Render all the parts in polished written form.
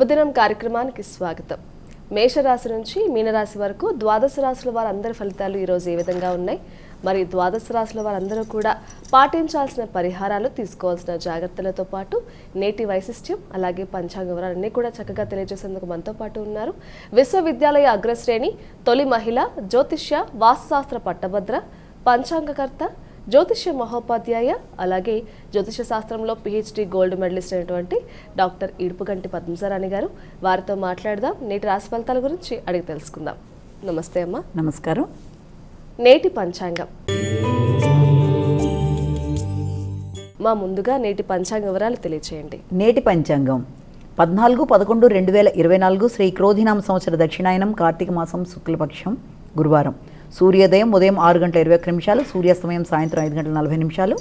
శుభదినం కార్యక్రమానికి స్వాగతం. మేషరాశి నుంచి మీనరాశి వరకు ద్వాదశ రాశుల వారందరి ఫలితాలు ఈరోజు ఏ విధంగా ఉన్నాయి, మరి ద్వాదశ రాశుల వారందరూ కూడా పాటించాల్సిన పరిహారాలు, తీసుకోవాల్సిన జాగ్రత్తలతో పాటు నేటి వైశిష్ట్యం అలాగే పంచాంగ వివరాలన్నీ కూడా చక్కగా తెలియజేసేందుకు మనతో పాటు ఉన్నారు విశ్వవిద్యాలయ అగ్రశ్రేణి తొలి మహిళ జ్యోతిష్య వాస్తుశాస్త్ర పట్టభద్ర పంచాంగకర్త జ్యోతిష్య మహోపాధ్యాయ అలాగే జ్యోతిష శాస్త్రంలో పిహెచ్డి గోల్డ్ మెడలిస్ట్ అయినటువంటి డాక్టర్ ఇడుపుగంటి పద్మజారాణి గారు. వారితో మాట్లాడదాం, నేటి రాశి ఫలితాల గురించి అడిగి తెలుసుకుందాం. నమస్తే అమ్మా. నమస్కారం. నేటి పంచాంగం మా ముందుగా నేటి పంచాంగ వివరాలు తెలియచేయండి. నేటి పంచాంగం 14/11/2024 శ్రీ క్రోధినామ సంవత్సర దక్షిణాయనం కార్తీక మాసం శుక్లపక్షం గురువారం. సూర్యోదయం ఉదయం 6:21, సూర్యాస్తమయం సాయంత్రం 5:40,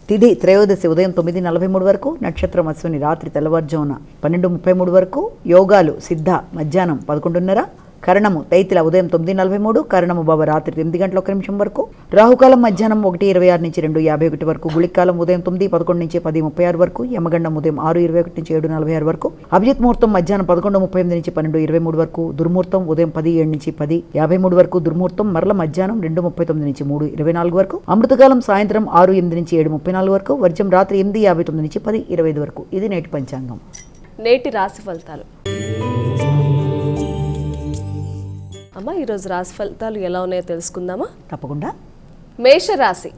తిథి త్రయోదశి ఉదయం 9:43 వరకు, నక్షత్రం అశ్విని రాత్రి తెల్లవారుజామున 12:33 వరకు, యోగాలు సిద్ధ మధ్యాహ్నం 11:30, కరణము తైతిల ఉదయం 9:43, కరణము బాబ రాత్రి 8:01 వరకు, రాహుకాలం మధ్యాహ్నం 1:26 నుంచి 2:51 వరకు, గుళికాలం ఉదయం 9:11 నుంచి 10:36 వరకు, యమగండం ఉదయం 6:21 నుంచి 7:46 వరకు, అభిజిత్ ముహూర్తం మధ్యాహ్నం 11:38 నుంచి 12:23 వరకు, దుర్ముహూర్తం ఉదయం 10:07 నుంచి 10:53 వరకు, దుర్ముహూర్తం మరల మధ్యాహ్నం 2:39 నుంచి 3:24 వరకు, అమృతకాలం సాయంత్రం 6:08 నుంచి 7:34 వరకు, వర్జం రాత్రి 8:59 నుంచి 10:25 వరకు. ఇది నేటి పంచాంగం. నేటి రాశి ఫలితాలు. అమ్మ, ఈరోజు రాశి ఫలితాలు ఎలా ఉన్నాయో తెలుసుకుందామా? తప్పకుండా. మేషరాశి.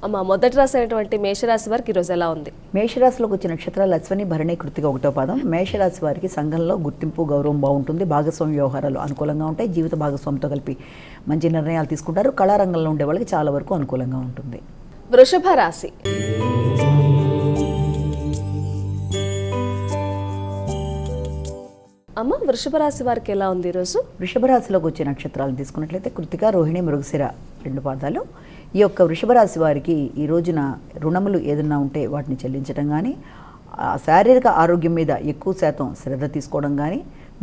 అమ్మ, మొదటి రాశి అయినటువంటి మేషరాశి వారికి ఈరోజు ఎలా ఉంది? మేషరాశిలోకి వచ్చిన నక్షత్రాలు అశ్వని, భరణి, కృతిక 1వ పాదం. మేషరాశి వారికి సంఘంలో గుర్తింపు గౌరవం బాగుంటుంది. భాగస్వామి వ్యవహారాలు అనుకూలంగా ఉంటాయి. జీవిత భాగస్వామితో కలిపి మంచి నిర్ణయాలు తీసుకుంటారు. కళారంగంలో ఉండే వాళ్ళకి చాలా వరకు అనుకూలంగా ఉంటుంది. వృషభ రాశి. అమ్మ, వృషభ రాశి వారికి ఎలా ఉంది ఈరోజు? వృషభ రాశిలోకి వచ్చే నక్షత్రాలను తీసుకున్నట్లయితే కృతిక, రోహిణి, మృగశిర 2 పాదాలు. ఈ యొక్క వృషభ రాశి వారికి ఈ రోజున రుణములు ఏదన్నా ఉంటే వాటిని చెల్లించడం కానీ, శారీరక ఆరోగ్యం మీద ఎక్కువ శాతం శ్రద్ధ తీసుకోవడం కానీ,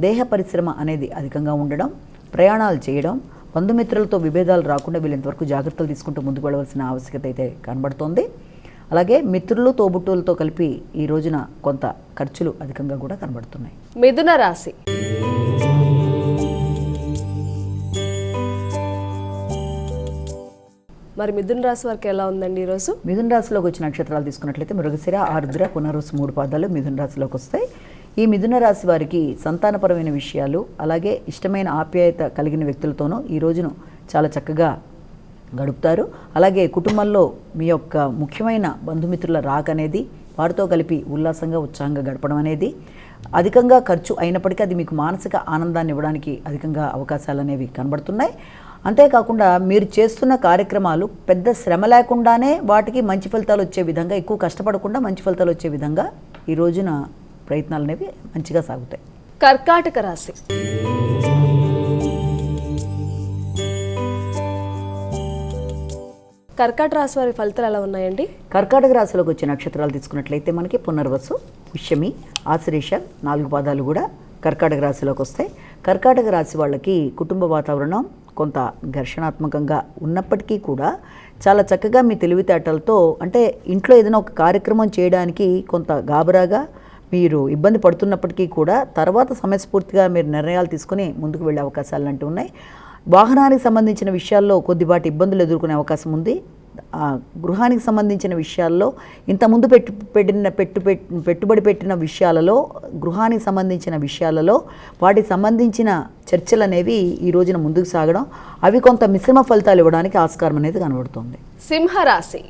దేహ పరిశ్రమ అనేది అధికంగా ఉండడం, ప్రయాణాలు చేయడం, బంధుమిత్రులతో విభేదాలు రాకుండా వీళ్ళంతవరకు జాగ్రత్తలు తీసుకుంటూ ముందుకు వెళ్ళవలసిన ఆవశ్యకత అయితే కనబడుతోంది. అలాగే మిత్రులు, తోబుట్టువులతో కలిపి ఈ రోజున కొంత ఖర్చులు అధికంగా కూడా కనబడుతున్నాయి. మిథున రాశి. మరి మిథున రాశి వారికి ఎలా ఉందండి ఈరోజు? మిథున రాశిలోకి వచ్చిన నక్షత్రాలు తీసుకున్నట్లయితే మృగశిర, ఆరుద్ర, పునర్వసు 3 పాదాలు మిథున రాశిలోకి వస్తాయి. ఈ మిథున రాశి వారికి సంతానపరమైన విషయాలు అలాగే ఇష్టమైన ఆప్యాయత కలిగిన వ్యక్తులతోనూ ఈ రోజును చాలా చక్కగా గడుపుతారు. అలాగే కుటుంబంలో మీ యొక్క ముఖ్యమైన బంధుమిత్రుల రాక అనేది, వారితో కలిపి ఉల్లాసంగా ఉత్సాహంగా గడపడం అనేది అధికంగా ఖర్చు అయినప్పటికీ అది మీకు మానసిక ఆనందాన్ని ఇవ్వడానికి అధికంగా అవకాశాలు అనేవి కనబడుతున్నాయి. అంతేకాకుండా మీరు చేస్తున్న కార్యక్రమాలు పెద్ద శ్రమ లేకుండానే వాటికి మంచి ఫలితాలు వచ్చే విధంగా, ఎక్కువ కష్టపడకుండా మంచి ఫలితాలు వచ్చే విధంగా ఈ రోజున ప్రయత్నాలు అనేవి మంచిగా సాగుతాయి. కర్కాటక రాశి. కర్కాటక రాశి వారి ఫలితాలు ఎలా ఉన్నాయండి? కర్కాటక రాశిలోకి వచ్చే నక్షత్రాలు తీసుకున్నట్లయితే మనకి పునర్వసు, పుష్యమి, ఆశ్లేష 4 పాదాలు కూడా కర్కాటక రాశిలోకి వస్తాయి. కర్కాటక రాశి వాళ్ళకి కుటుంబ వాతావరణం కొంత ఘర్షణాత్మకంగా ఉన్నప్పటికీ కూడా చాలా చక్కగా మీ తెలివితేటలతో, అంటే ఇంట్లో ఏదైనా ఒక కార్యక్రమం చేయడానికి కొంత గాబరాగా మీరు ఇబ్బంది పడుతున్నప్పటికీ కూడా తర్వాత సమయస్ఫూర్తిగా మీరు నిర్ణయాలు తీసుకుని ముందుకు వెళ్ళే అవకాశాలు అంటూ ఉన్నాయి. వాహనానికి సంబంధించిన విషయాల్లో కొద్దిపాటి ఇబ్బందులు ఎదుర్కొనే అవకాశం ఉంది. గృహానికి సంబంధించిన విషయాల్లో ఇంతకుముందు పెట్టుబడి పెట్టిన విషయాలలో, గృహానికి సంబంధించిన విషయాలలో వాటికి సంబంధించిన చర్చలు అనేవి ఈ రోజున ముందుకు సాగడం, అవి కొంత మిశ్రమ ఫలితాలు ఇవ్వడానికి ఆస్కారం అనేది కనబడుతుంది. సింహరాశి.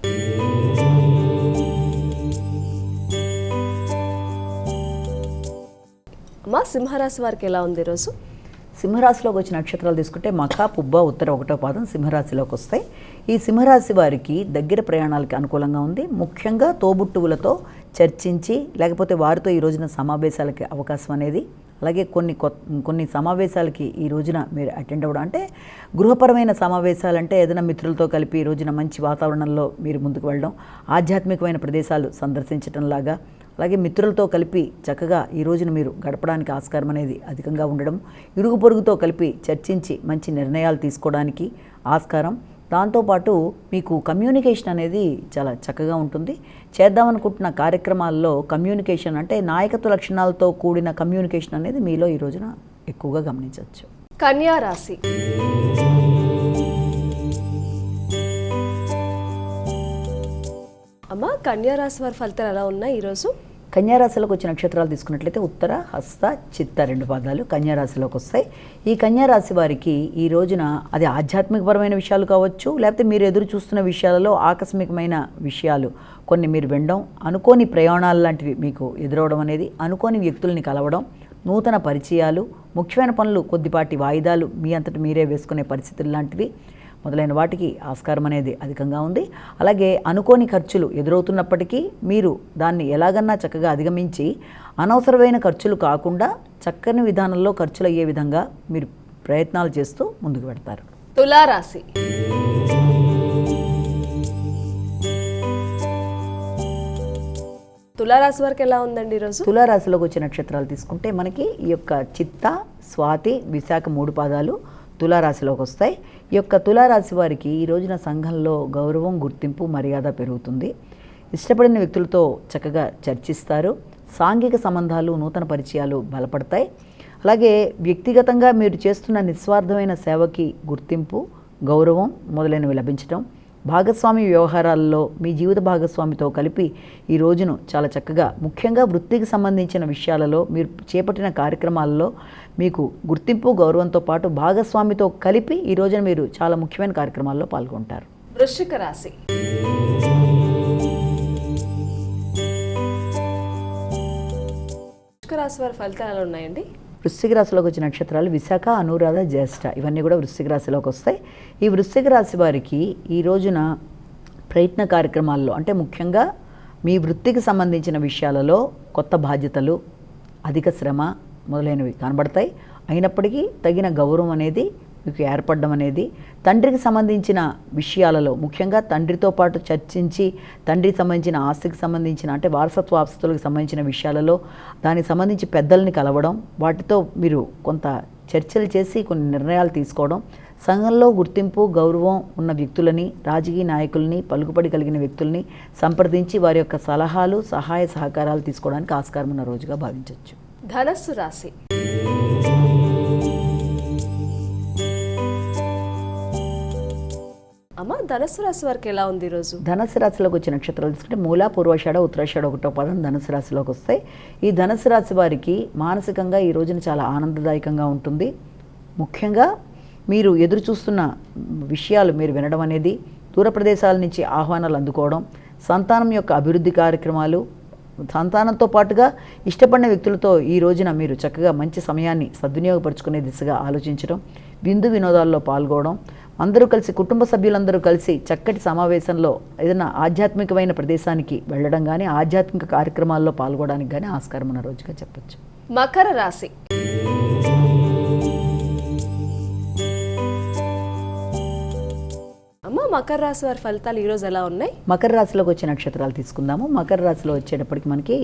అమ్మా, సింహరాశి వారికి ఎలా ఉంది ఈరోజు? సింహరాశిలోకి వచ్చిన నక్షత్రాలు తీసుకుంటే మఖ, పుబ్బ, ఉత్తర 1వ పాదం సింహరాశిలోకి వస్తాయి. ఈ సింహరాశి వారికి దగ్గర ప్రయాణాలకి అనుకూలంగా ఉంది. ముఖ్యంగా తోబుట్టువులతో చర్చించి లేకపోతే వారితో ఈ రోజున సమావేశాలకి అవకాశం అనేది, అలాగే కొన్ని సమావేశాలకి ఈ రోజున మీరు అటెండ్ అవ్వడం, అంటే గృహపరమైన సమావేశాలంటే ఏదైనా మిత్రులతో కలిపి ఈ రోజున మంచి వాతావరణంలో మీరు ముందుకు వెళ్ళడం, ఆధ్యాత్మికమైన ప్రదేశాలు సందర్శించడం లాగా, అలాగే మిత్రులతో కలిపి చక్కగా ఈ రోజున మీరు గడపడానికి ఆస్కారం అనేది అధికంగా ఉండడం, ఇరుగు పొరుగుతో కలిపి చర్చించి మంచి నిర్ణయాలు తీసుకోవడానికి ఆస్కారం, దాంతోపాటు మీకు కమ్యూనికేషన్ అనేది చాలా చక్కగా ఉంటుంది. చేద్దామనుకుంటున్న కార్యక్రమాల్లో కమ్యూనికేషన్ అంటే నాయకత్వ లక్షణాలతో కూడిన కమ్యూనికేషన్ అనేది మీలో ఈ రోజున ఎక్కువగా గమనించవచ్చు. కన్యా రాశి. అమ్మ, కన్యా రాశి వారి ఫలితాలు ఎలా ఉన్నాయి ఈరోజు? కన్యారాశిలోకి వచ్చే నక్షత్రాలు తీసుకున్నట్లయితే ఉత్తర, హస్త, చిత్త 2 పాదాలు కన్యారాశిలోకి వస్తాయి. ఈ కన్యారాశి వారికి ఈ రోజున అది ఆధ్యాత్మికపరమైన విషయాలు కావచ్చు, లేకపోతే మీరు ఎదురు చూస్తున్న విషయాలలో ఆకస్మికమైన విషయాలు కొన్ని మీరు వినడం, అనుకోని ప్రయాణాలు లాంటివి మీకు ఎదురవడం అనేది, అనుకోని వ్యక్తుల్ని కలవడం, నూతన పరిచయాలు, ముఖ్యమైన పనులు కొద్దిపాటి వాయిదాలు మీ అంతటి మీరే వేసుకునే పరిస్థితులు లాంటివి మొదలైన వాటికి ఆస్కారం అనేది అధికంగా ఉంది. అలాగే అనుకోని ఖర్చులు ఎదురవుతున్నప్పటికీ మీరు దాన్ని ఎలాగన్నా చక్కగా అధిగమించి అనవసరమైన ఖర్చులు కాకుండా చక్కని విధానంలో ఖర్చులు అయ్యే విధంగా మీరు ప్రయత్నాలు చేస్తూ ముందుకు పెడతారు. తులారాశి. తులారాశి వారికి ఎలా ఉందండి ఈరోజు? తులారాశిలోకి వచ్చే నక్షత్రాలు తీసుకుంటే మనకి ఈ యొక్క చిత్త, స్వాతి, విశాఖ 3 పాదాలు తులారాశిలోకి వస్తాయి. ఈ యొక్క తులారాశి వారికి ఈ రోజున సంఘంలో గౌరవం, గుర్తింపు, మర్యాద పెరుగుతుంది. ఇష్టపడిన వ్యక్తులతో చక్కగా చర్చిస్తారు. సాంఘిక సంబంధాలు, నూతన పరిచయాలు బలపడతాయి. అలాగే వ్యక్తిగతంగా మీరు చేస్తున్న నిస్వార్థమైన సేవకి గుర్తింపు, గౌరవం మొదలైనవి లభించడం, భాగస్వామి వ్యవహారాల్లో మీ జీవిత భాగస్వామితో కలిపి ఈ రోజును చాలా చక్కగా, ముఖ్యంగా వృత్తికి సంబంధించిన విషయాలలో మీరు చేపట్టిన కార్యక్రమాల్లో మీకు గుర్తింపు, గౌరవంతో పాటు భాగస్వామితో కలిపి ఈ రోజున మీరు చాలా ముఖ్యమైన కార్యక్రమాల్లో పాల్గొంటారు. వృశ్చిక రాశి. వృశ్చిక రాశి వారి ఫలితాలు ఎలా ఉన్నాయండి? వృశ్చిక రాశిలోకి వచ్చిన నక్షత్రాలు విశాఖ, అనురాధ, జ్యేష్ఠ ఇవన్నీ కూడా వృశ్చిక రాశిలోకి వస్తాయి. ఈ వృశ్చిక రాశి వారికి ఈ రోజున ప్రయత్న కార్యక్రమాల్లో అంటే ముఖ్యంగా మీ వృత్తికి సంబంధించిన విషయాలలో కొత్త బాధ్యతలు, అధిక శ్రమ మొదలైనవి కనబడతాయి. అయినప్పటికీ తగిన గౌరవం అనేది మీకు ఏర్పడడం అనేది, తండ్రికి సంబంధించిన విషయాలలో ముఖ్యంగా తండ్రితో పాటు చర్చించి తండ్రికి సంబంధించిన ఆస్తికి సంబంధించిన అంటే వారసత్వ ఆస్తులకు సంబంధించిన విషయాలలో దానికి సంబంధించి పెద్దల్ని కలవడం, వాటితో మీరు కొంత చర్చలు చేసి కొన్ని నిర్ణయాలు తీసుకోవడం, సంఘంలో గుర్తింపు, గౌరవం ఉన్న వ్యక్తులని, రాజకీయ నాయకుల్ని, పలుకుబడి కలిగిన వ్యక్తుల్ని సంప్రదించి వారి యొక్క సలహాలు, సహాయ సహకారాలు తీసుకోవడానికి ఆస్కారం ఉన్న రోజుగా భావించవచ్చు. ధనస్సు రాశి. అమ్మ, ధనస్సు రాశి వారికి ఎలా ఉంది ఈరోజు? ధనుసు రాశిలోకి వచ్చే నక్షత్రాలు తీసుకుంటే మూల, పూర్వాషాఢ, ఉత్తరాషాఢ 1వ పాదం ధనుసు రాశిలోకి వస్తాయి. ఈ ధనుసు రాశి వారికి మానసికంగా ఈ రోజున చాలా ఆనందదాయకంగా ఉంటుంది. ముఖ్యంగా మీరు ఎదురు చూస్తున్న విషయాలు మీరు వినడం అనేది, దూర ప్రదేశాల నుంచి ఆహ్వానాలు అందుకోవడం, సంతానం యొక్క అభివృద్ధి కార్యక్రమాలు, సంతానంతో పాటుగా ఇష్టపడిన వ్యక్తులతో ఈ రోజున మీరు చక్కగా మంచి సమయాన్ని సద్వినియోగపరుచుకునే దిశగా ఆలోచించడం, విందు వినోదాల్లో పాల్గొనడం, అందరూ కలిసి కుటుంబ సభ్యులందరూ కలిసి చక్కటి సమావేశంలో ఏదైనా ఆధ్యాత్మికమైన ప్రదేశానికి వెళ్ళడం కానీ, ఆధ్యాత్మిక కార్యక్రమాల్లో పాల్గొనడానికి కానీ ఆస్కారం ఉన్న రోజుగా చెప్పచ్చు. మకర రాశి. అమ్మ, మకర రాశి వారి ఫలితాలు ఈరోజు ఎలా ఉన్నాయి? మకర రాశిలోకి వచ్చే నక్షత్రాలు తీసుకుందాము. మకర రాశిలో వచ్చేటప్పటికి మనకి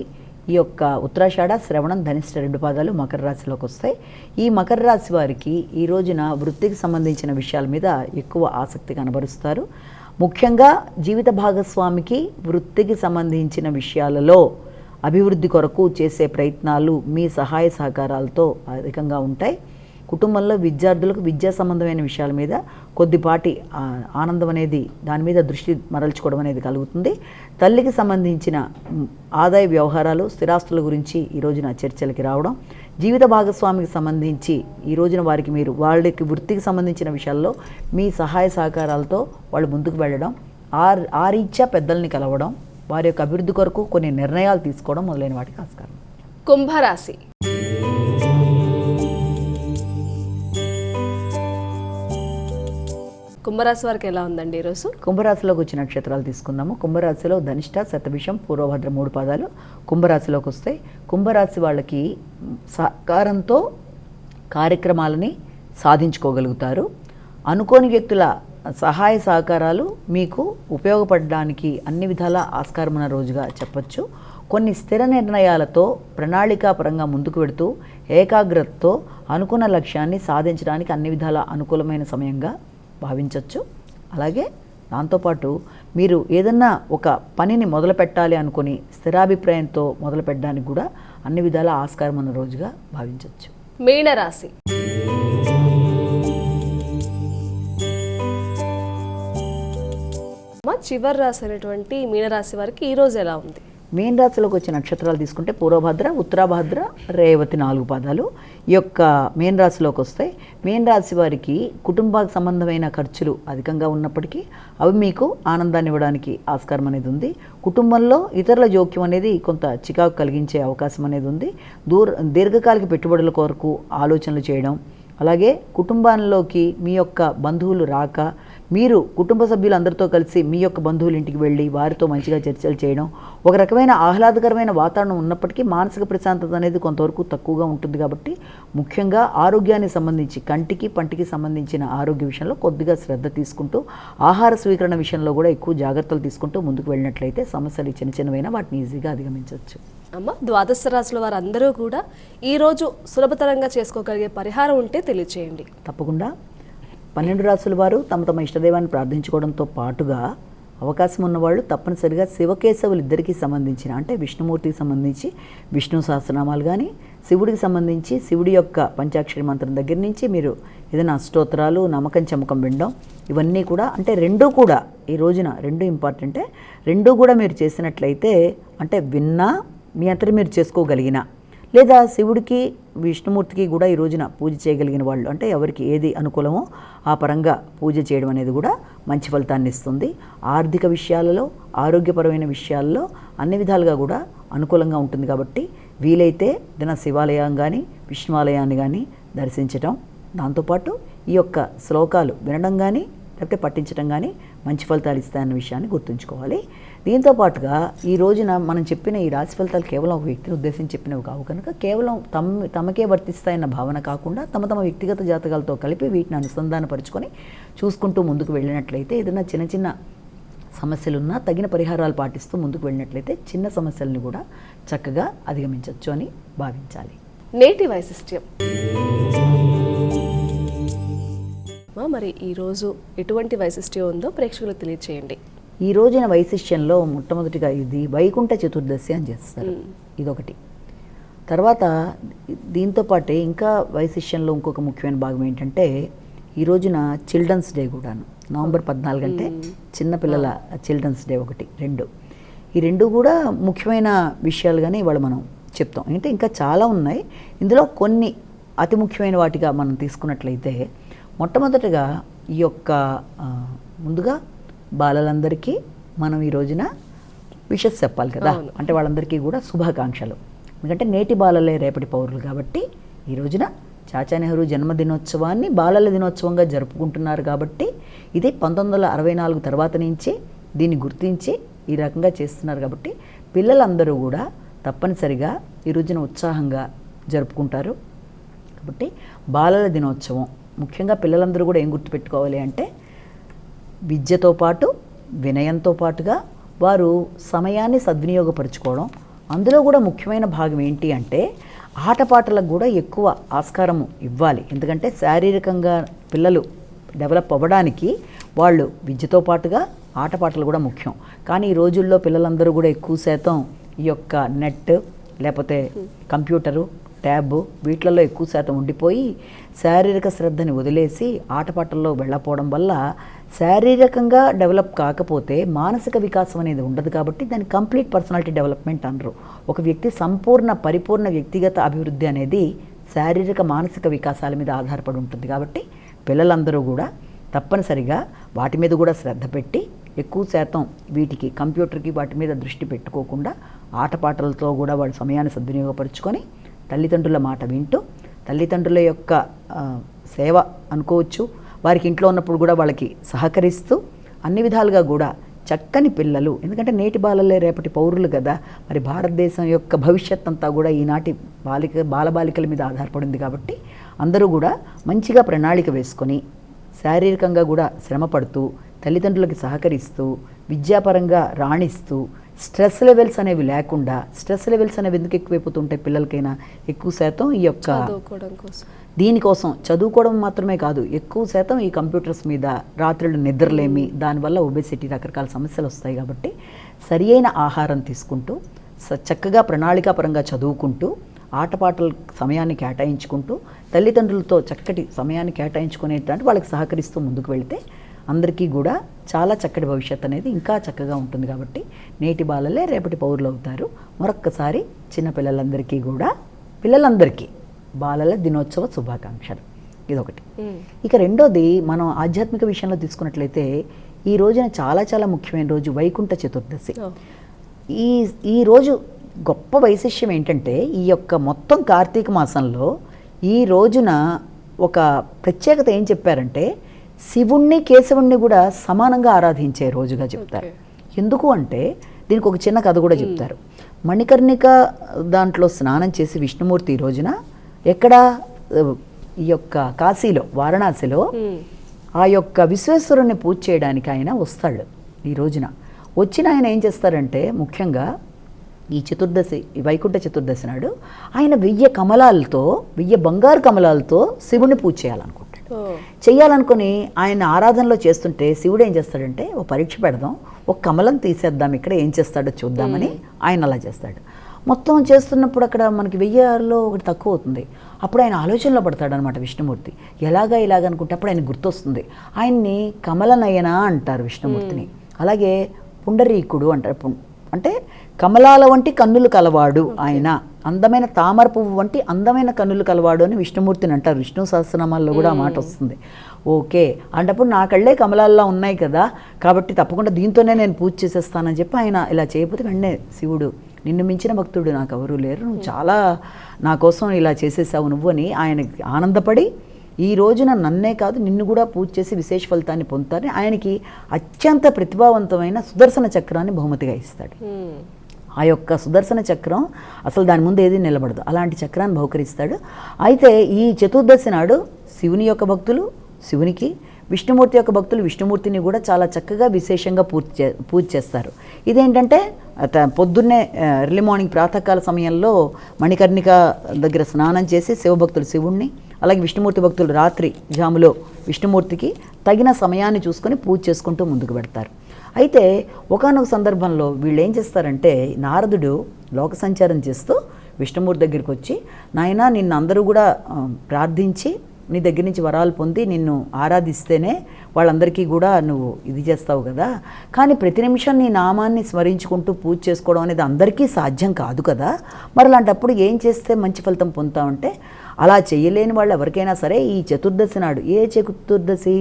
ఈ యొక్క ఉత్తరాషాఢ, శ్రవణం, ధనిష్ట 2 పాదాలు మకర రాశిలోకి వస్తాయి. ఈ మకర రాశి వారికి ఈ రోజున వృత్తికి సంబంధించిన విషయాల మీద ఎక్కువ ఆసక్తి కనబరుస్తారు. ముఖ్యంగా జీవిత భాగస్వామికి వృత్తికి సంబంధించిన విషయాలలో అభివృద్ధి కొరకు చేసే ప్రయత్నాలు మీ సహాయ సహకారాలతో అధికంగా ఉంటాయి. కుటుంబంలో విద్యార్థులకు విద్యా సంబంధమైన విషయాల మీద కొద్దిపాటి ఆనందం అనేది, దాని మీద దృష్టి మరల్చుకోవడం అనేది కలుగుతుంది. తల్లికి సంబంధించిన ఆదాయ వ్యవహారాలు, స్థిరాస్తుల గురించి ఈ రోజున చర్చలకి రావడం, జీవిత భాగస్వామికి సంబంధించి ఈ రోజున వారికి మీరు వాళ్ళకి వృత్తికి సంబంధించిన విషయాల్లో మీ సహాయ సహకారాలతో వాళ్ళు ముందుకు వెళ్ళడం, ఆ రీత్యా పెద్దల్ని కలవడం, వారి యొక్క అభివృద్ధి కొరకు కొన్ని నిర్ణయాలు తీసుకోవడం మొదలైన వాటికి ఆస్కారం. కుంభరాశి. కుంభరాశి వారికి ఎలా ఉందండి ఈరోజు? కుంభరాశిలోకి వచ్చిన నక్షత్రాలు తీసుకుందాము. కుంభరాశిలో ధనిష్ట, శతభిషం, పూర్వభద్ర 3 పాదాలు కుంభరాశిలోకి వస్తాయి. కుంభరాశి వాళ్ళకి సహకారంతో కార్యక్రమాలని సాధించుకోగలుగుతారు. అనుకోని వ్యక్తుల సహాయ సహకారాలు మీకు ఉపయోగపడడానికి అన్ని విధాల ఆస్కారం ఉన్న రోజుగా చెప్పచ్చు. కొన్ని స్థిర నిర్ణయాలతో ప్రణాళికాపరంగా ముందుకు వెడుతూ ఏకాగ్రతతో అనుకున్న లక్ష్యాన్ని సాధించడానికి అన్ని విధాల అనుకూలమైన సమయంగా భావించవచ్చు. అలాగే దాంతోపాటు మీరు ఏదన్నా ఒక పనిని మొదలు పెట్టాలి అనుకుని స్థిరాభిప్రాయంతో మొదలు పెట్టడానికి కూడా అన్ని విధాల ఆస్కారం ఉన్న రోజుగా భావించవచ్చు. మీనరాశి. చివరి రాశి అయినటువంటి మీనరాశి వారికి ఈ రోజు ఎలా ఉంది? మీన రాశిలోకి వచ్చే నక్షత్రాలు తీసుకుంటే పూర్వభద్ర, ఉత్తరాభద్ర, రేవతి 4 పాదాలు ఈ యొక్క మీన రాశిలోకి వస్తాయి. మీన రాశి వారికి కుటుంబానికి సంబంధమైన ఖర్చులు అధికంగా ఉన్నప్పటికీ అవి మీకు ఆనందాన్ని ఇవ్వడానికి ఆస్కారం అనేది ఉంది. కుటుంబంలో ఇతరుల జోక్యం అనేది కొంత చికాకు కలిగించే అవకాశం అనేది ఉంది. దీర్ఘకాలిక పెట్టుబడుల కొరకు ఆలోచనలు చేయడం, అలాగే కుటుంబాల్లోకి మీ యొక్క బంధువులు రాక మీరు కుటుంబ సభ్యులందరితో కలిసి మీ యొక్క బంధువుల ఇంటికి వెళ్ళి వారితో మంచిగా చర్చలు చేయడం, ఒక రకమైన ఆహ్లాదకరమైన వాతావరణం ఉన్నప్పటికీ మానసిక ప్రశాంతత అనేది కొంతవరకు తక్కువగా ఉంటుంది. కాబట్టి ముఖ్యంగా ఆరోగ్యానికి సంబంధించి కంటికి పంటికి సంబంధించిన ఆరోగ్య విషయంలో కొద్దిగా శ్రద్ధ తీసుకుంటూ, ఆహార స్వీకరణ విషయంలో కూడా ఎక్కువ జాగ్రత్తలు తీసుకుంటూ ముందుకు వెళ్ళినట్లయితే సమస్యలు చిన్న చిన్నవైనా వాటిని ఈజీగా అధిగమించవచ్చు. అమ్మ, ద్వాదశ రాశుల వారందరూ కూడా ఈరోజు సులభతరంగా చేసుకోగలిగే పరిహారం ఉంటే తెలియచేయండి. తప్పకుండా 12 రాసుల వారు తమ తమ ఇష్టదైవాన్ని ప్రార్థించుకోవడంతో పాటుగా అవకాశం ఉన్నవాళ్ళు తప్పనిసరిగా శివకేశవులు ఇద్దరికీ సంబంధించిన, అంటే విష్ణుమూర్తికి సంబంధించి విష్ణు సహస్రనామాలు కానీ, శివుడికి సంబంధించి శివుడి యొక్క పంచాక్షరి మంత్రం దగ్గర నుంచి మీరు ఏదైనా అష్టోత్తరాలు, నమ్మకం చమకం వినడం, ఇవన్నీ కూడా అంటే రెండూ కూడా ఈ రోజున రెండు ఇంపార్టెంటే. రెండూ కూడా మీరు చేసినట్లయితే అంటే విన్నా మీ అంతటి మీరు చేసుకోగలిగిన, లేదా శివుడికి విష్ణుమూర్తికి కూడా ఈ రోజున పూజ చేయగలిగిన వాళ్ళు, అంటే ఎవరికి ఏది అనుకూలమో ఆ పరంగా పూజ చేయడం అనేది కూడా మంచి ఫలితాన్ని ఇస్తుంది. ఆర్థిక విషయాలలో, ఆరోగ్యపరమైన విషయాల్లో అన్ని విధాలుగా కూడా అనుకూలంగా ఉంటుంది. కాబట్టి వీలైతే దిన శివాలయం కానీ విష్ణువాలయాన్ని కానీ దర్శించటం, దాంతోపాటు ఈ యొక్క శ్లోకాలు వినడం కానీ లేకపోతే పఠించడం కానీ మంచి ఫలితాలు ఇస్తాయన్న విషయాన్ని గుర్తుంచుకోవాలి. దీంతో పాటుగా ఈ రోజున మనం చెప్పిన ఈ రాశి ఫలితాలు కేవలం ఒక వ్యక్తిని ఉద్దేశించి చెప్పినవి కావు కనుక కేవలం తమకే వర్తిస్తాయన్న భావన కాకుండా తమ తమ వ్యక్తిగత జాతకాలతో కలిపి వీటిని అనుసంధానపరుచుకొని చూసుకుంటూ ముందుకు వెళ్ళినట్లయితే ఏదైనా చిన్న చిన్న సమస్యలున్నా తగిన పరిహారాలు పాటిస్తూ ముందుకు వెళ్ళినట్లయితే చిన్న సమస్యలను కూడా చక్కగా అధిగమించవచ్చు అని భావించాలి. నేటి వైశిష్ట్యం. మరి ఈరోజు ఎటువంటి వైశిష్ట్యం ఉందో ప్రేక్షకులకు తెలియచేయండి. ఈ రోజున వైశిష్ట్యంలో మొట్టమొదటిగా ఇది వైకుంఠ చతుర్దశి అని చేస్తారు, ఇదొకటి. తర్వాత దీంతోపాటే ఇంకా వైశిష్యంలో ఇంకొక ముఖ్యమైన భాగం ఏంటంటే ఈ రోజున చిల్డ్రన్స్ డే కూడాను. నవంబర్ 14 అంటే చిన్నపిల్లల చిల్డ్రన్స్ డే ఒకటి, ఈ రెండు కూడా ముఖ్యమైన విషయాలుగానే ఇవాళ మనం చెప్తాం. అంటే ఇంకా చాలా ఉన్నాయి, ఇందులో కొన్ని అతి ముఖ్యమైన వాటిగా మనం తీసుకున్నట్లయితే మొట్టమొదటిగా ఈ యొక్క ముందుగా బాలలందరికీ మనం ఈ రోజున విషెస్ చెప్పాలి కదా, అంటే వాళ్ళందరికీ కూడా శుభాకాంక్షలు. ఎందుకంటే నేటి బాలలే రేపటి పౌరులు కాబట్టి ఈ రోజున చాచా నెహ్రూ జన్మదినోత్సవాన్ని బాలల దినోత్సవంగా జరుపుకుంటున్నారు. కాబట్టి ఇది 1964 తర్వాత నుంచి దీన్ని గుర్తించి ఈ రకంగా చేస్తున్నారు. కాబట్టి పిల్లలందరూ కూడా తప్పనిసరిగా ఈ రోజున ఉత్సాహంగా జరుపుకుంటారు. కాబట్టి బాలల దినోత్సవం ముఖ్యంగా పిల్లలందరూ కూడా ఏం గుర్తుపెట్టుకోవాలి అంటే విద్యతో పాటు వినయంతో పాటుగా వారు సమయాన్ని సద్వినియోగపరుచుకోవడం. అందులో కూడా ముఖ్యమైన భాగం ఏంటి అంటే ఆటపాటలకు కూడా ఎక్కువ ఆస్కారము ఇవ్వాలి. ఎందుకంటే శారీరకంగా పిల్లలు డెవలప్ అవ్వడానికి వాళ్ళు విద్యతో పాటుగా ఆటపాటలు కూడా ముఖ్యం. కానీ ఈ రోజుల్లో పిల్లలందరూ కూడా ఎక్కువ శాతం ఈ యొక్క నెట్ లేకపోతే కంప్యూటరు, ట్యాబ్ వీటిలలో ఎక్కువ శాతం ఉండిపోయి శారీరక శ్రద్ధని వదిలేసి ఆటపాటల్లో వెళ్ళకపోవడం వల్ల శారీరకంగా డెవలప్ కాకపోతే మానసిక వికాసం అనేది ఉండదు. కాబట్టి దాన్ని కంప్లీట్ పర్సనాలిటీ డెవలప్మెంట్ అనరు. ఒక వ్యక్తి పరిపూర్ణ వ్యక్తిగత అభివృద్ధి అనేది శారీరక మానసిక వికాసాల మీద ఆధారపడి ఉంటుంది. కాబట్టి పిల్లలందరూ కూడా తప్పనిసరిగా వాటి మీద కూడా శ్రద్ధ పెట్టి ఎక్కువ శాతం వీటికి కంప్యూటర్కి వాటి మీద దృష్టి పెట్టుకోకుండా ఆటపాటలతో కూడా వాళ్ళ సమయాన్ని సద్వినియోగపరుచుకొని తల్లిదండ్రుల మాట వింటూ తల్లిదండ్రుల యొక్క సేవ అనుకోవచ్చు, వారికి ఇంట్లో ఉన్నప్పుడు కూడా వాళ్ళకి సహకరిస్తూ అన్ని విధాలుగా కూడా చక్కని పిల్లలు. ఎందుకంటే నేటి బాలలే రేపటి పౌరులు కదా, మరి భారతదేశం యొక్క భవిష్యత్ అంతా కూడా ఈనాటి బాలబాలికల మీద ఆధారపడింది. కాబట్టి అందరూ కూడా మంచిగా ప్రణాళిక వేసుకొని శారీరకంగా కూడా శ్రమ పడుతూ తల్లిదండ్రులకి సహకరిస్తూ విద్యాపరంగా రాణిస్తూ స్ట్రెస్ లెవెల్స్ అనేవి లేకుండా, స్ట్రెస్ లెవెల్స్ అనేవి ఎందుకు ఎక్కువైపోతుంటాయి పిల్లలకైనా, ఎక్కువ శాతం ఈ యొక్క చదువుకోవడం కోసం, దీనికోసం చదువుకోవడం మాత్రమే కాదు, ఎక్కువ శాతం ఈ కంప్యూటర్స్ మీద రాత్రులు నిద్రలేమి, దానివల్ల ఒబెసిటీ రకరకాల సమస్యలు వస్తాయి. కాబట్టి సరి అయిన ఆహారం తీసుకుంటూ చక్కగా ప్రణాళికాపరంగా చదువుకుంటూ ఆటపాటల సమయాన్ని కేటాయించుకుంటూ తల్లిదండ్రులతో చక్కటి సమయాన్ని కేటాయించుకునేటట్టు వాళ్ళకి సహకరిస్తూ ముందుకు వెళితే అందరికీ కూడా చాలా చక్కటి భవిష్యత్తు అనేది ఇంకా చక్కగా ఉంటుంది. కాబట్టి నేటి బాలలే రేపటి పౌరులు అవుతారు. మరొక్కసారి పిల్లలందరికీ బాలల దినోత్సవ శుభాకాంక్షలు. ఇదొకటి. ఇక రెండోది, మనం ఆధ్యాత్మిక విషయంలో తీసుకున్నట్లయితే ఈ రోజున చాలా చాలా ముఖ్యమైన రోజు వైకుంఠ చతుర్దశి. ఈ రోజు గొప్ప వైశిష్యం ఏంటంటే, ఈ యొక్క మొత్తం కార్తీక మాసంలో ఈ రోజున ఒక ప్రత్యేకత ఏం చెప్పారంటే, శివుణ్ణి కేశవుణ్ణి కూడా సమానంగా ఆరాధించే రోజుగా చెప్తారు. ఎందుకు అంటే దీనికి ఒక చిన్న కథ కూడా చెప్తారు. మణికర్ణిక దాంట్లో స్నానం చేసి విష్ణుమూర్తి ఈ రోజున ఎక్కడ, ఈ యొక్క కాశీలో, వారణాసిలో ఆ యొక్క విశ్వేశ్వరుణ్ణి పూజ చేయడానికి ఆయన వస్తాడు. ఈ రోజున వచ్చిన ఆయన ఏం చేస్తారంటే, ముఖ్యంగా ఈ చతుర్దశి, ఈ వైకుంఠ చతుర్దశి నాడు ఆయన 1000 బంగారు కమలాలతో శివుణ్ణి పూజ చేయాలనుకుని ఆయన ఆరాధనలో చేస్తుంటే శివుడు ఏం చేస్తాడంటే, ఓ పరీక్ష పెడదాం, ఒక కమలం తీసేద్దాం, ఇక్కడ ఏం చేస్తాడో చూద్దామని ఆయన అలా చేస్తాడు. మొత్తం చేస్తున్నప్పుడు అక్కడ మనకి 1000లో ఒకటి తక్కువ అవుతుంది. అప్పుడు ఆయన ఆలోచనలో పడతాడనమాట విష్ణుమూర్తి. ఇలాగనుకుంటే అప్పుడు ఆయన గుర్తొస్తుంది. ఆయన్ని కమలనయన అంటారు విష్ణుమూర్తిని. అలాగే పుండరీకుడు అంటారు. అంటే కమలాల వంటి కన్నులు కలవాడు ఆయన, అందమైన తామర పువ్వు వంటి అందమైన కన్నులు కలవాడు అని విష్ణుమూర్తిని అంటారు. విష్ణు సహస్రనామాల్లో కూడా ఆ మాట వస్తుంది. ఓకే, అంటప్పుడు నా కళ్ళే కమలాల్లో ఉన్నాయి కదా, కాబట్టి తప్పకుండా దీంతోనే నేను పూజ చేసేస్తానని చెప్పి ఆయన ఇలా చేయకపోతే వెంటనే శివుడు, నిన్ను మించిన భక్తుడు నాకు ఎవరూ లేరు, నువ్వు చాలా నా కోసం ఇలా చేసేసావు నువ్వు అని ఆయన ఆనందపడి, ఈ రోజున నన్నే కాదు నిన్ను కూడా పూజ చేసి విశేష ఫలితాన్ని పొందుతారని ఆయనకి అత్యంత ప్రతిభావంతమైన సుదర్శన చక్రాన్ని బహుమతిగా ఇస్తాడు. ఆ యొక్క సుదర్శన చక్రం అసలు దాని ముందు ఏది నిలబడదు, అలాంటి చక్రాన్ని బహుకరిస్తాడు. అయితే ఈ చతుర్దశి నాడు శివుని యొక్క భక్తులు శివునికి, విష్ణుమూర్తి యొక్క భక్తులు విష్ణుమూర్తిని కూడా చాలా చక్కగా విశేషంగా పూజ చేస్తారు. ఇదేంటంటే పొద్దున్నే ఎర్లీ మార్నింగ్ ప్రాతకాల సమయంలో మణికర్ణిక దగ్గర స్నానం చేసి శివభక్తులు శివుణ్ణి, అలాగే విష్ణుమూర్తి భక్తులు రాత్రి జాములో విష్ణుమూర్తికి తగిన సమయాన్ని చూసుకొని పూజ చేసుకుంటూ ముందుకు పెడతారు. అయితే ఒకానొక సందర్భంలో వీళ్ళు ఏం చేస్తారంటే, నారదుడు లోక సంచారం చేస్తూ విష్ణుమూర్తి దగ్గరికి వచ్చి, నాయనా నిన్ను అందరూ కూడా ప్రార్థించి నీ దగ్గర నుంచి వరాలు పొంది నిన్ను ఆరాధిస్తేనే వాళ్ళందరికీ కూడా నువ్వు ఇది చేస్తావు కదా, కానీ ప్రతి నిమిషం నీ నామాన్ని స్మరించుకుంటూ పూజ చేసుకోవడం అనేది అందరికీ సాధ్యం కాదు కదా, మరి అలాంటప్పుడు ఏం చేస్తే మంచి ఫలితం పొందుతామంటే, అలా చేయలేని వాళ్ళు ఎవరికైనా సరే ఈ చతుర్దశి నాడు, ఏ చతుర్దశి,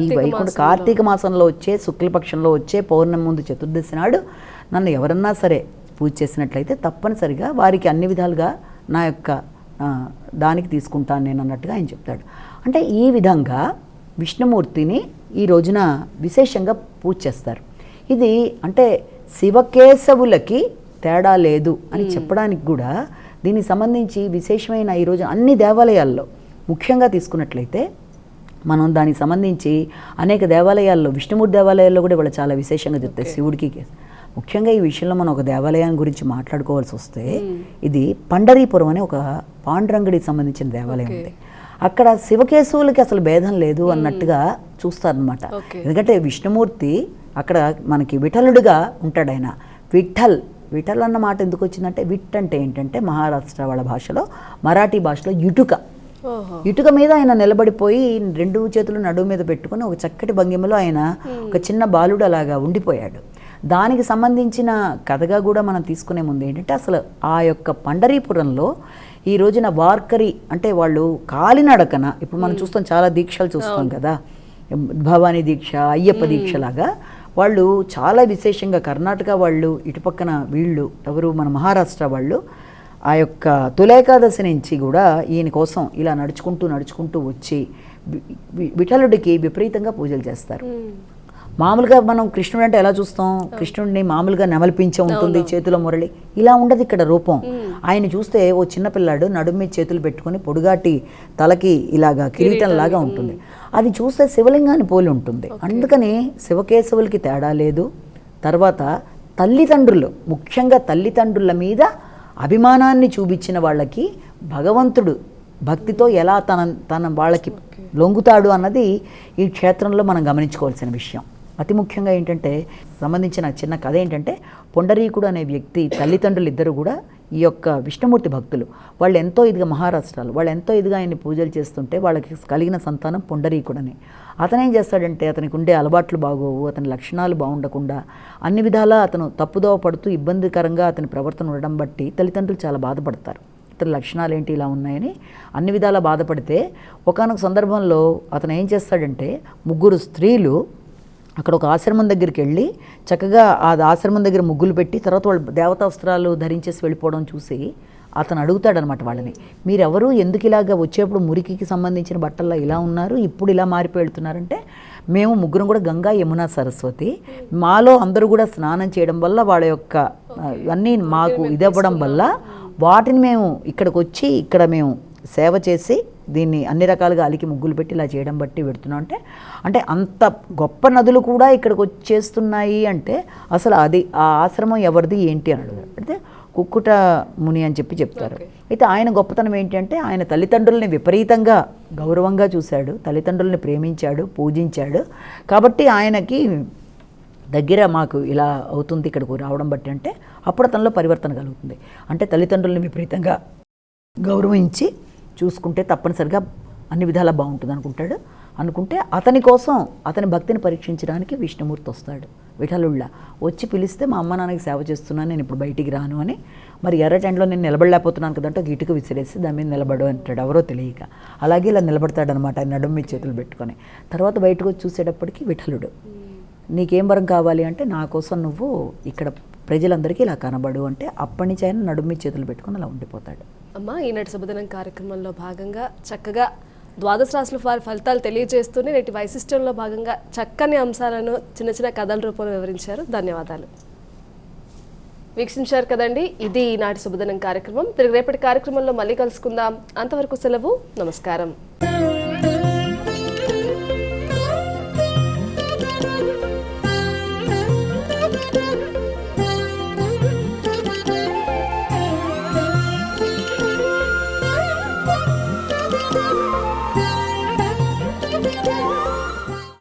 ఈ వైకుంఠ కార్తీక మాసంలో వచ్చే శుక్లపక్షంలో వచ్చే పౌర్ణమి ముందు చతుర్దశి నాడు నన్ను ఎవరన్నా సరే పూజ చేసినట్లయితే తప్పనిసరిగా వారికి అన్ని విధాలుగా నా యొక్క దానికి తీసుకుంటాను నేను అన్నట్టుగా ఆయన చెప్తాడు. అంటే ఈ విధంగా విష్ణుమూర్తిని ఈ రోజున విశేషంగా పూజ చేస్తారు. ఇది అంటే శివకేశవులకి తేడా లేదు అని చెప్పడానికి కూడా దీనికి సంబంధించి విశేషమైన ఈరోజు అన్ని దేవాలయాల్లో ముఖ్యంగా తీసుకున్నట్లయితే మనం దానికి సంబంధించి అనేక దేవాలయాల్లో, విష్ణుమూర్తి దేవాలయాల్లో కూడా వాళ్ళు చాలా విశేషంగా చెప్తాయి శివుడికి. ముఖ్యంగా ఈ విషయంలో మనం ఒక దేవాలయాన్ని గురించి మాట్లాడుకోవాల్సి వస్తే, ఇది పండరీపురం అనే ఒక పాండురంగడికి సంబంధించిన దేవాలయం ఉంది. అక్కడ శివకేశవులకి అసలు భేదం లేదు అన్నట్టుగా చూస్తారనమాట. ఎందుకంటే విష్ణుమూర్తి అక్కడ మనకి విఠలుడుగా ఉంటాడు. ఆయన విఠల్ అన్న మాట ఎందుకు వచ్చిందంటే, విట్ అంటే ఏంటంటే మహారాష్ట్ర వాళ్ళ భాషలో, మరాఠీ భాషలో ఇటుక మీద ఆయన నిలబడిపోయి 2 చేతులు నడుము మీద పెట్టుకుని ఒక చక్కటి భంగిమలో ఆయన ఒక చిన్న బాలుడు అలాగా ఉండిపోయాడు. దానికి సంబంధించిన కథగా కూడా మనం తీసుకునే ముందు ఏంటంటే, అసలు ఆ యొక్క పండరీపురంలో ఈ రోజున వార్కరి అంటే వాళ్ళు కాలినడకన, ఇప్పుడు మనం చూస్తాం చాలా దీక్షలు చూస్తాం కదా, భవానీ దీక్ష, అయ్యప్ప దీక్షలాగా వాళ్ళు చాలా విశేషంగా కర్ణాటక వాళ్ళు, ఇటుపక్కన వీళ్ళు ఎవరు మన మహారాష్ట్ర వాళ్ళు ఆ యొక్క తులేకాదశి నుంచి కూడా ఈయన కోసం ఇలా నడుచుకుంటూ వచ్చి విఠలుడికి విపరీతంగా పూజలు చేస్తారు. మామూలుగా మనం కృష్ణుడు అంటే ఎలా చూస్తాం, కృష్ణుడిని మామూలుగా నెమలిపించే ఉంటుంది, చేతిలో మురళి, ఇలా ఉండదు ఇక్కడ రూపం. ఆయన చూస్తే ఓ చిన్నపిల్లాడు నడుము మీద చేతులు పెట్టుకుని పొడుగాటి తలకి ఇలాగా కిరీటం లాగా ఉంటుంది. అది చూస్తే శివలింగాన్ని పోలి ఉంటుంది. అందుకని శివకేశవులకి తేడా లేదు. తర్వాత తల్లిదండ్రులు, ముఖ్యంగా తల్లిదండ్రుల మీద అభిమానాన్ని చూపించిన వాళ్ళకి భగవంతుడు భక్తితో ఎలా తన వాళ్ళకి లొంగుతాడు అన్నది ఈ క్షేత్రంలో మనం గమనించుకోవాల్సిన విషయం. అతి ముఖ్యంగా ఏంటంటే సంబంధించిన చిన్న కథ ఏంటంటే, పొండరీకుడు అనే వ్యక్తి తల్లిదండ్రులు ఇద్దరు కూడా ఈ యొక్క విష్ణుమూర్తి భక్తులు. వాళ్ళు ఎంతో ఇదిగా మహారాష్ట్రాలు, వాళ్ళు ఎంతో ఇదిగా ఆయన్ని పూజలు చేస్తుంటే వాళ్ళకి కలిగిన సంతానం పొండరీకుడని. అతను ఏం చేస్తాడంటే, అతనికి ఉండే అలవాట్లు బాగోవు, అతని లక్షణాలు బాగుండకుండా అన్ని విధాలా అతను తప్పుదోవ పడుతూ ఇబ్బందికరంగా అతని ప్రవర్తన ఉండడం బట్టి తల్లిదండ్రులు చాలా బాధపడతారు. ఇతని లక్షణాలు ఏంటి ఇలా ఉన్నాయని అన్ని విధాలా బాధపడితే, ఒకానొక సందర్భంలో అతను ఏం చేస్తాడంటే, ముగ్గురు స్త్రీలు అక్కడ ఒక ఆశ్రమం దగ్గరికి వెళ్ళి చక్కగా ఆ ఆశ్రమం దగ్గర ముగ్గులు పెట్టి తర్వాత వాళ్ళు దేవతా వస్త్రాలు ధరించేసి వెళ్ళిపోవడం చూసి అతను అడుగుతాడనమాట వాళ్ళని, మీరెవరు, ఎందుకు ఇలాగా వచ్చేప్పుడు మురికికి సంబంధించిన బట్టల్లో ఇలా ఉన్నారు, ఇప్పుడు ఇలా మారిపోయి వెళ్తున్నారంటే, మేము ముగ్గురం కూడా గంగా యమున సరస్వతి, మాలో అందరూ కూడా స్నానం చేయడం వల్ల వాళ్ళ యొక్క అన్నీ మాకు ఇదవ్వడం వల్ల వాటిని మేము ఇక్కడికి వచ్చి ఇక్కడ మేము సేవ చేసి దీన్ని అన్ని రకాలుగా అలికి ముగ్గులు పెట్టి ఇలా చేయడం బట్టి పెడుతున్నాం. అంటే అంత గొప్ప నదులు కూడా ఇక్కడికి వచ్చేస్తున్నాయి అంటే అసలు అది ఆ ఆశ్రమం ఎవరిది ఏంటి అని అడుగుతారు. అయితే కుక్కుట ముని అని చెప్తారు. అయితే ఆయన గొప్పతనం ఏంటి అంటే, ఆయన తల్లిదండ్రుల్ని విపరీతంగా గౌరవంగా చూశాడు, తల్లిదండ్రుల్ని ప్రేమించాడు, పూజించాడు. కాబట్టి ఆయనకి దగ్గర మాకు ఇలా అవుతుంది ఇక్కడికి రావడం బట్టి అంటే అప్పుడు అతనిలో పరివర్తన కలుగుతుంది. అంటే తల్లిదండ్రుల్ని విపరీతంగా గౌరవించి చూసుకుంటే తప్పనిసరిగా అన్ని విధాలా బాగుంటుంది అనుకుంటే అతని కోసం అతని భక్తిని పరీక్షించడానికి విష్ణుమూర్తి వస్తాడు. విఠలుళ్ళ వచ్చి పిలిస్తే, మా అమ్మ నాన్నకి సేవ చేస్తున్నాను, నేను ఇప్పుడు బయటికి రాను అని. మరి ఎర్రటెండలో నేను నిలబడలేకపోతున్నాను కదంటే ఒక ఇటుక విసిరేసి దాని మీద నిలబడు అంటాడు, ఎవరో తెలియక. అలాగే ఇలా నిలబడతాడనమాట, ఆయన నడుము మీద చేతులు పెట్టుకొని. తర్వాత బయటకు వచ్చి చూసేటప్పటికి విఠలుడు, నీకేం వరం కావాలి అంటే, నా కోసం నువ్వు ఇక్కడ ప్రజలందరికీ ఇలా కనబడు అంటే, అప్పటి నుంచి ఆయన నడుము మీద చేతులు పెట్టుకొని అలా ఉండిపోతాడు. అమ్మ, ఈనాటి శుభదినం కార్యక్రమంలో భాగంగా చక్కగా ద్వాదశ రాశుల వారి ఫలితాలు తెలియజేస్తూనే నేటి వైశిష్ట్యంలో భాగంగా చక్కని అంశాలను చిన్న చిన్న కథల రూపంలో వివరించారు. ధన్యవాదాలు. వీక్షించారు కదండి, ఇది ఈనాటి శుభదినం కార్యక్రమం. తిరిగి రేపటి కార్యక్రమంలో మళ్ళీ కలుసుకుందాం. అంతవరకు సెలవు. నమస్కారం.